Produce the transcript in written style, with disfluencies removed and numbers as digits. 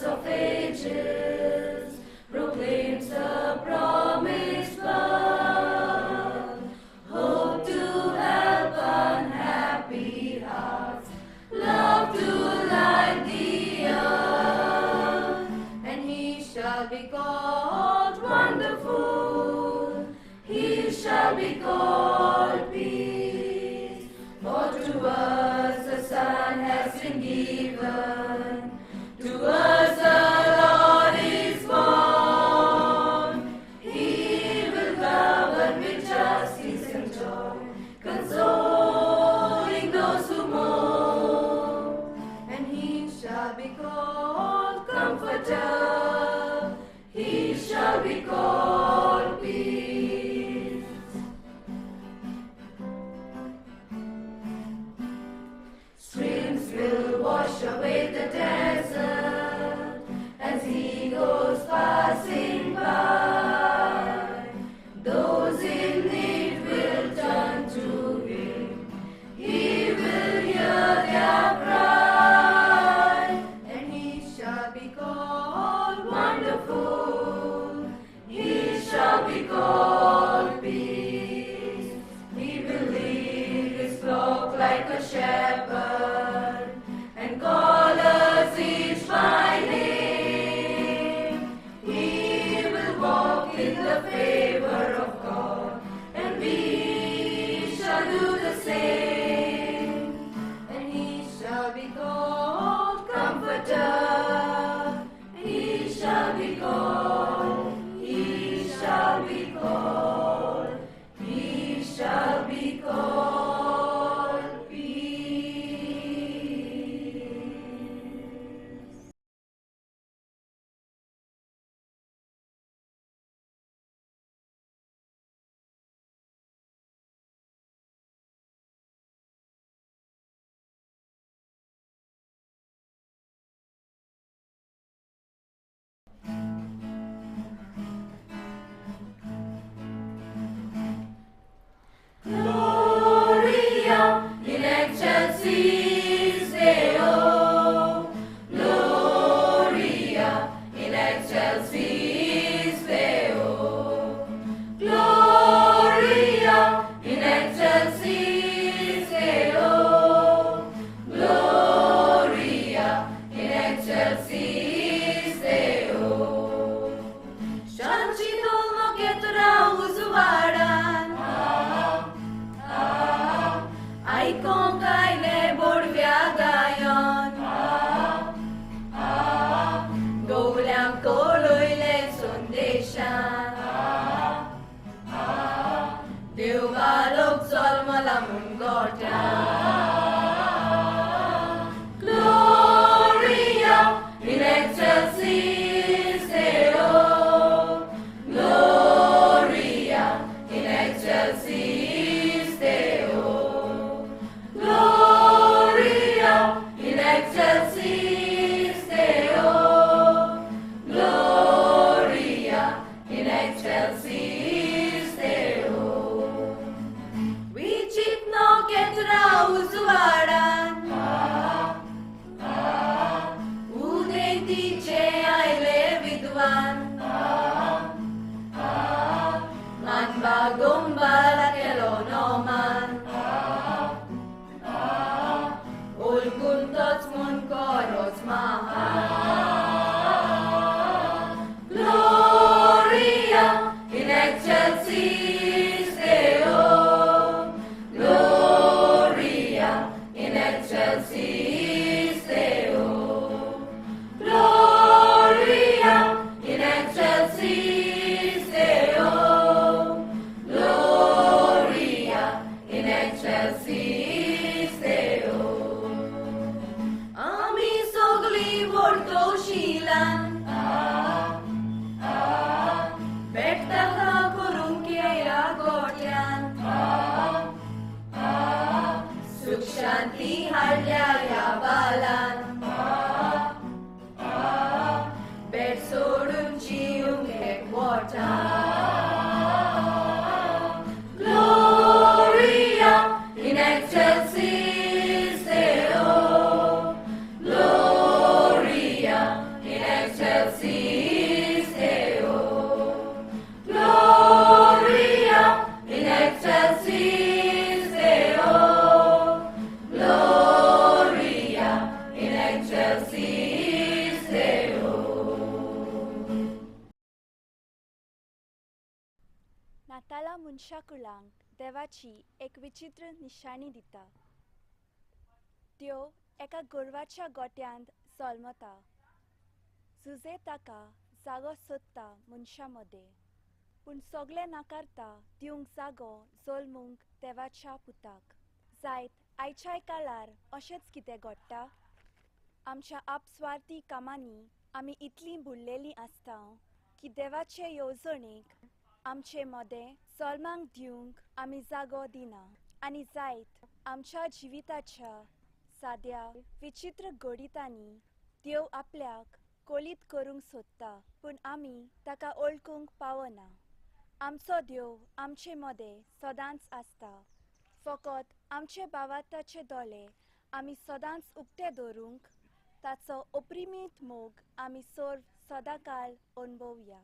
silence of ages proclaims the promised blood. Hope to help unhappy hearts, love to light the earth, and he shall be called Wonderful, he shall be called Peace. For to us the Son has been given, to us the Lord is born. He will govern with justice and joy, consoling those who mourn. And he shall be called Comforter, he shall be called Peace. Streams will wash away the desert as he goes passing by. Those in need will turn to him, he will hear their cry, and he shall be called Wonderful, he shall be called Peace. He will lead his flock like a shepherd and call us each by name. He will walk in the favor of God, and we shall do the same. And he shall be called Comforter, he shall be called, he shall be called, he shall be called Peace. Gloria in excelsis Deo, Gloria in excelsis Deo, Gloria in excelsis Deo, Gloria in excelsis Deo. Shanchitul Moketra uzuvaran, Aikon kaile borvia gayon, Gouliam koloile sondeshan, Deuvalok solmalamun gortan. Gloria in excelsis Deo, Gloria in excelsis Deo, Gloria in excelsis Deo, Gloria in excelsis Deo. Vicit no ketra uzuvaran, udentice aile vidwan, man bagong balakelo noman, Olguntots mun koros mahan. Gloria in excelsis Deo, Gloria in excelsis Deo, Gloria in excelsis Deo, Gloria in excelsis Deo. नाताला मनशाकुलांक देवाची एक विचित्र निशाणी दिता. त्यो एका गोरवाच्या गोट्यांत जल्मता. जुजे ताका जागो सोदता मनशा मदें, पूण सगळे नाकारता दिवंक जागो जल्मूंक देवाच्या पुताक. जायत आयच्या काळार अशेंच कितें घडटा. आमच्या आपस्वार्थी कामांनी आमी इतलीं बुडलेलीं आसता की देवाचे येवजणेक आमचे मदें जल्मांक दिवंक आमी जागो दिना. आनी जायत आमच्या जिविताच्या साद्या विचित्र घडीतांनी देव आपल्याक कोलीत करूंक सोदता, पूण आमी ताका वळखूंक पावना. आमचो देव आमचे मदें सदांच आसता. फकत आमचे भावार्थाचे दोळे आमी सदांच उक्ते दवरूंक ताचो अप्रिमीत मोग आमी सर्व सदांकाळ अणभवया.